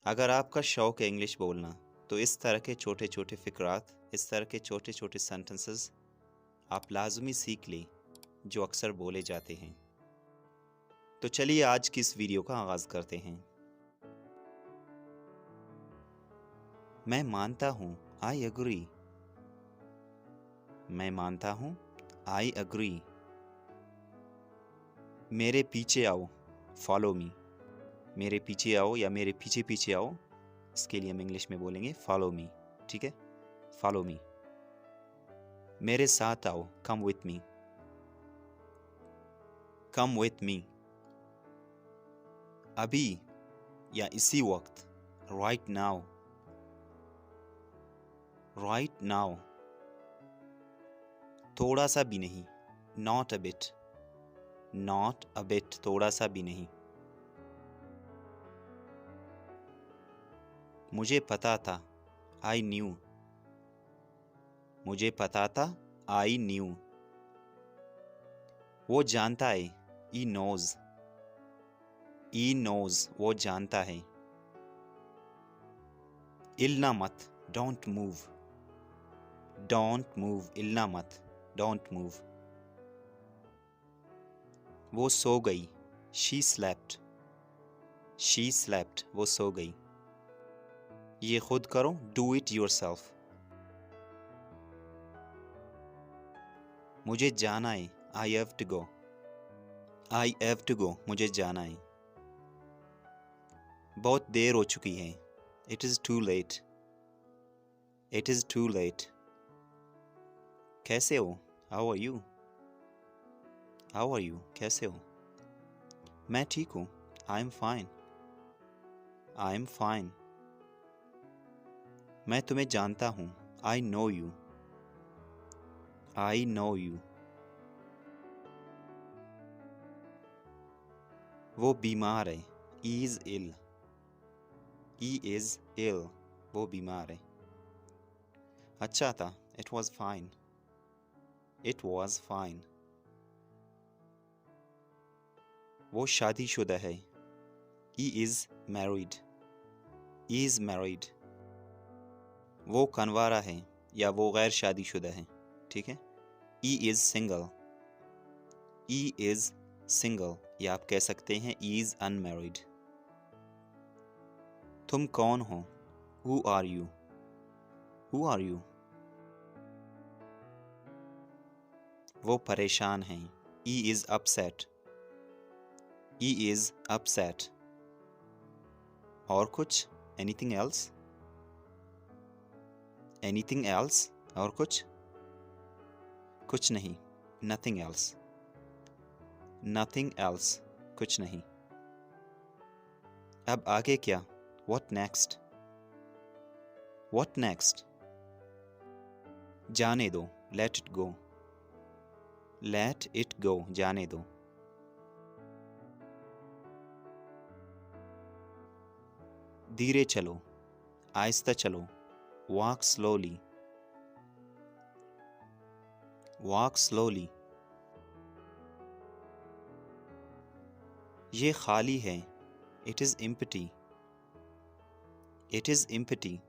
अगर आपका शौक़ है इंग्लिश बोलना तो इस तरह के छोटे छोटे फ़िक्रात, इस तरह के छोटे छोटे सेंटेंसेस आप लाज़मी सीख लें जो अक्सर बोले जाते हैं। तो चलिए आज की इस वीडियो का आगाज़ करते हैं। मैं मानता हूँ, आई एग्री। मैं मानता हूँ, आई एग्री। मेरे पीछे आओ, फॉलो मी। मेरे पीछे आओ या मेरे पीछे पीछे आओ, इसके लिए हम इंग्लिश में बोलेंगे फॉलो मी। ठीक है, फॉलो मी। मेरे साथ आओ, come with me. Come with me. अभी या इसी वक्त, राइट नाउ। Right now. थोड़ा सा भी नहीं, not a bit. Not a bit, थोड़ा सा भी नहीं। मुझे पता था, आई न्यू। मुझे पता था, आई न्यू। वो जानता है, ई नोज। ई नोज, वो जानता है। हिलना मत, डोंट मूव। डोंट मूव, हिलना मत, डोंट मूव। वो सो गई, शी स्लेप्ट। शी स्लेप्ट, वो सो गई। ये खुद करो, डू इट योरसेल्फ। मुझे जाना है, I have to go. I have to go, मुझे जाना है। बहुत देर हो चुकी है, it is too late. It is too late. कैसे हो, how are you. How are you, कैसे हो। मैं ठीक हूँ, I am fine. I am fine. मैं तुम्हें जानता हूँ, I know you. I know you. वो बीमार है, he is ill. He is इल, वो बीमार है। अच्छा था, it was fine. It was fine. वो शादीशुदा है, he is married. He is married. वो कन्वारा है या वो गैर शादीशुदा है। ठीक है, he is single. He is single, या आप कह सकते हैं ही इज़ अनमैरिड। तुम कौन हो, who are you. Who are you. वो परेशान हैं, he is upset. He is upset. और कुछ, एनीथिंग एल्स। एनीथिंग एल्स, और कुछ। कुछ नहीं, नथिंग एल्स। नथिंग एल्स, कुछ नहीं। अब आगे क्या, व्हाट नेक्स्ट। What next. जाने दो, let it go. Let it go, जाने दो। धीरे चलो, आहिस्ता चलो, वॉक स्लोली। Walk slowly. ये खाली है, it is empty. It is empty.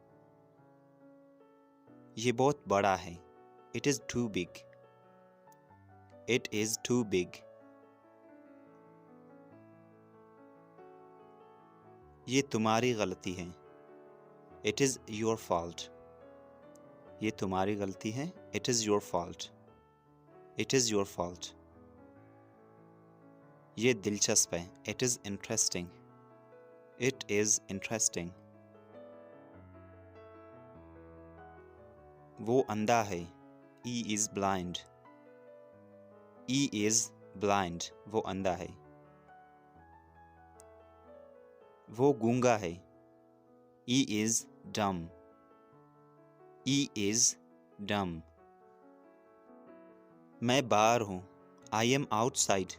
ये बहुत बड़ा है, it is too big. It is too big. ये तुम्हारी गलती है, इट इज़ योर फॉल्ट। ये तुम्हारी गलती है, it is your fault. It is your fault. ये दिलचस्प है, it is interesting. It is interesting. वो अंधा है, he is blind. He is blind, वो अंधा है। वो गूंगा है, ही इज़ डम। ही इज़ डम। मैं बाहर हूँ, आई एम आउटसाइड।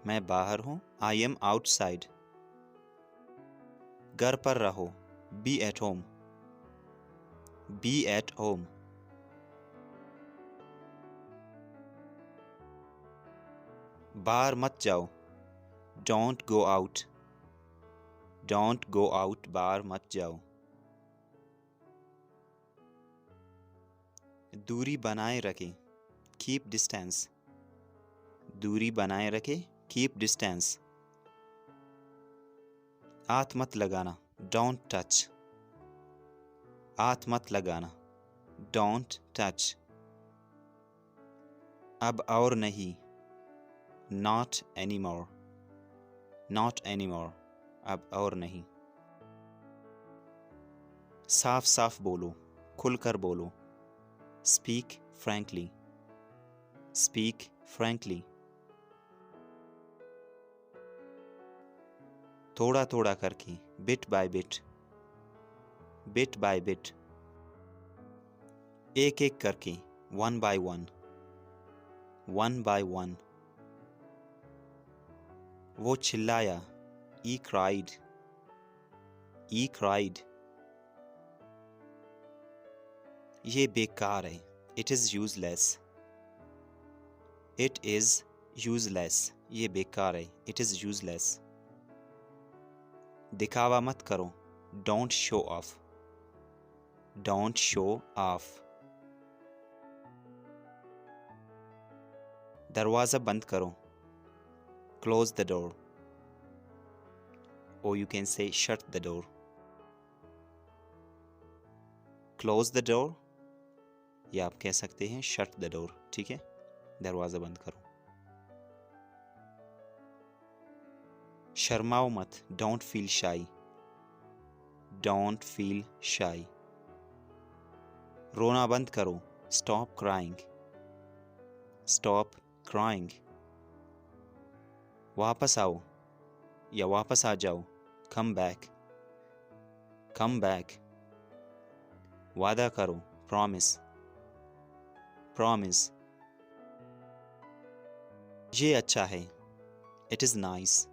मैं बाहर हूँ, आई एम आउटसाइड। घर पर रहो, be at home. Be at home. बाहर मत जाओ, don't go out. Don't go out, बाहर मत जाओ। दूरी बनाए रखें, कीप डिस्टेंस। दूरी बनाए रखें, कीप डिस्टेंस। हाथ मत लगाना, डोंट टच। हाथ मत लगाना, डोंट टच। अब और नहीं, not any more. Not any more, अब और नहीं। साफ साफ बोलो, खुलकर बोलो। Speak frankly. Speak frankly. थोड़ा थोड़ा करके, bit by bit. Bit by bit. एक एक करके, one by one. One by one. वो चिल्लाया, he cried. he cried. ये बेकार है, it is useless. it is useless. ये बेकार है, it is useless. दिखावा मत करो, don't show off. don't show off. दरवाज़ा बंद करो, close the door. or you can say shut the door. close the door या आप कह सकते हैं shut the door. ठीक है, दरवाज़ा बंद करो। शर्माओ मत, don't feel shy. don't feel shy. रोना बंद करो, stop crying. stop crying. वापस आओ या वापस आ जाओ, come back. come back. वादा करो, promise. promise. ये अच्छा है, it is nice.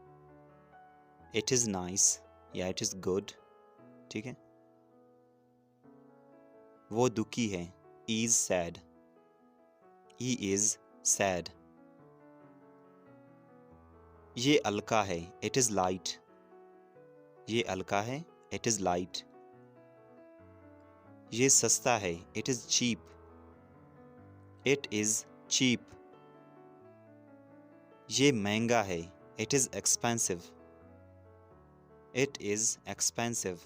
it is nice या it is good. ठीक है। वो दुखी है, he is sad. he is sad. ये हल्का है, it is light. ये हल्का है, it is light. ये सस्ता है, it is cheap. it is cheap. ये महंगा है, it is expensive. it is expensive.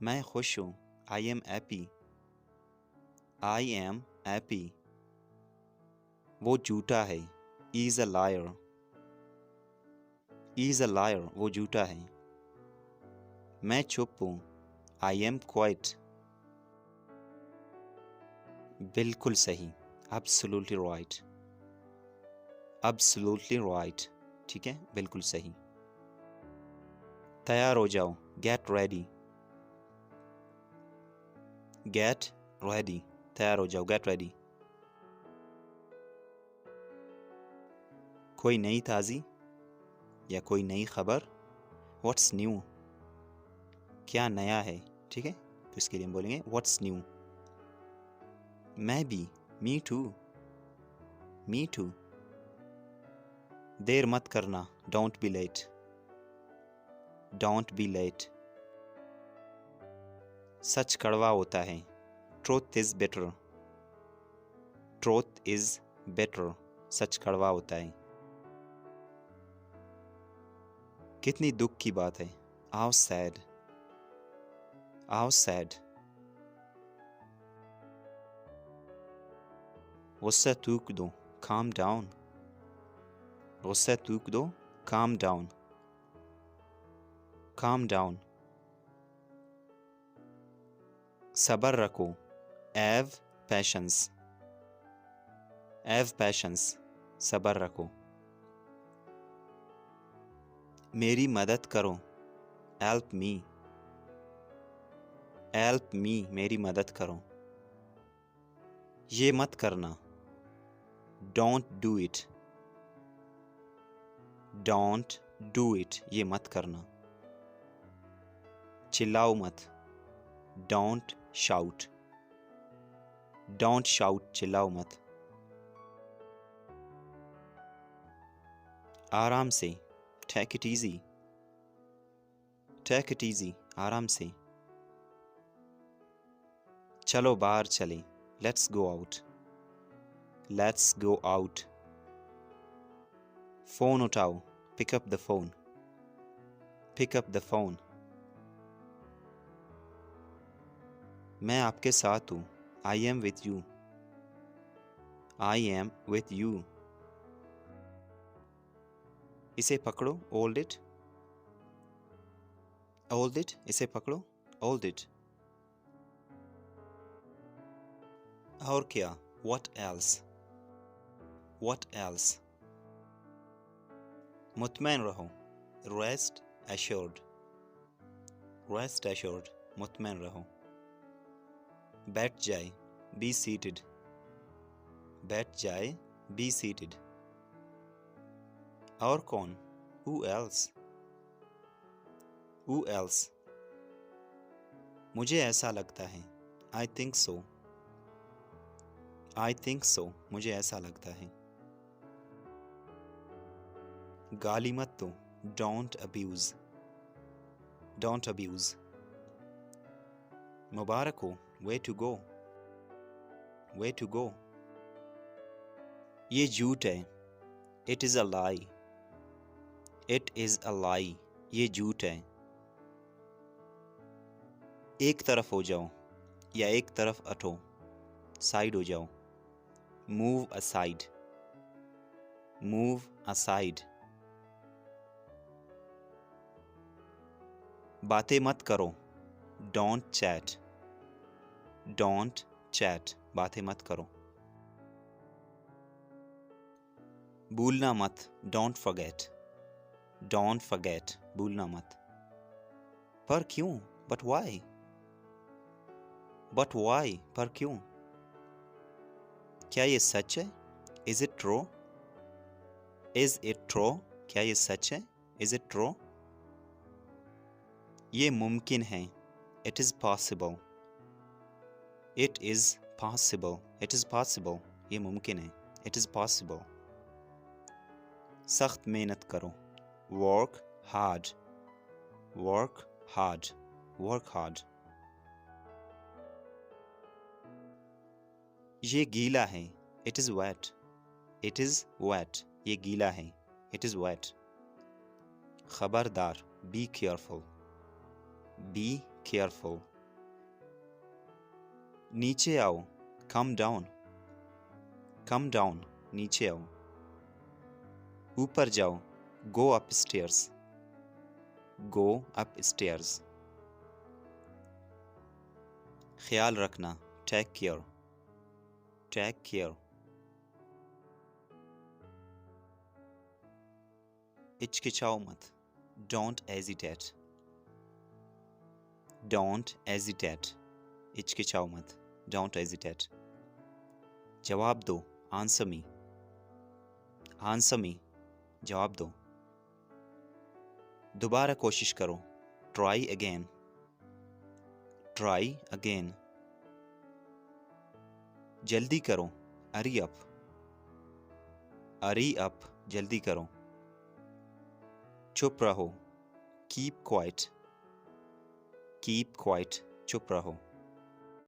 मैं खुश हूँ, I am happy. I am happy. वो झूठा है, he is a liar. he is a liar. वो झूठा है। मैं चुप हूँ, I am quiet. बिल्कुल सही, absolutely right. absolutely right. ठीक है, बिल्कुल सही। तैयार हो जाओ, get ready. get ready. तैयार हो जाओ, get ready. कोई नई ताज़ी या कोई नई खबर, what's new. क्या नया है, ठीक है, तो इसके लिए हम बोलेंगे what's new. मैं भी, me too. me too. देर मत करना, don't be late. don't be late. सच कड़वा होता है, truth is bitter. truth is bitter. सच कड़वा होता है। कितनी दुख की बात है, how sad. how sad. गुस्सा थूक दो, calm down. गुस्सा थूक दो, calm down. calm down. सब्र रखो, have patience. have patience. सब्र रखो। मेरी मदद करो, help me. help me. मेरी मदद करो। ये मत करना, don't do it. don't do it. ये मत करना। चिल्लाओ मत, don't shout. don't shout. चिल्लाओ मत। आराम से, take it easy, take it easy, आराम से। चलो बाहर चले, let's go out, let's go out. Phone उठाओ, pick up the phone, pick up the phone. मैं आपके साथ हूँ, I am with you, I am with you. इसे पकड़ो, होल्ड इट, होल्ड इट, इसे पकड़ो, होल्ड इट। और क्या, व्हाट एल्स, व्हाट एल्स। मुतमैन रहो, रेस्ट एश्योर्ड, रेस्ट एश्योर्ड, मुतमैन रहो। बैठ जाए, बी सीटेड, बैठ जाए, बी सीटेड। और कौन, who else, who else। मुझे ऐसा लगता है, I think so, I think so, मुझे ऐसा लगता है। गाली मत दो, don't abuse, don't abuse। मुबारक हो, way to go, way to go। ये झूठ है, it is a lie, it is a lie, ये झूठ है। एक तरफ हो जाओ या एक तरफ हटो, साइड हो जाओ, मूव असाइड, मूव असाइड। बातें मत करो, डोंट चैट, डोंट चैट, बातें मत करो। भूलना मत, डोंट फॉरगेट, डोंट फॉरगेट, भूलना मत। पर क्यों, बट वाई, बट वाई, पर क्यों। क्या ये सच है, is it true, is it true, क्या ये सच है, इज इट ट्रू। ये मुमकिन है, it is possible, it is possible, it is possible, ये मुमकिन है, इट इज़ पॉसिबल। सख्त मेहनत करो, work hard, work hard, work hard. ये गीला है, it is wet, it is wet, ये गीला है, इट इज़ वेट। खबरदार, बी केयरफुल, बी केयरफुल। नीचे आओ, कम डाउन, कम डाउन, नीचे आओ। ऊपर जाओ, go up stairs, go up stairs. ख्याल रखना, टेक केयर, टेक केयर। हिचकिचाओ मत, डोंट एजिटेट, डोंट एजिटेट, हिचकिचाओ मत, डोंट एजिटेट। जवाब दो, आंसर मी, आंसर मी, जवाब दो। दोबारा कोशिश करो, ट्राई अगेन, ट्राई अगेन। जल्दी करो, हरी अप, हरी अप, जल्दी करो। चुप रहो, कीप क्वाइट, कीप क्वाइट, चुप रहो।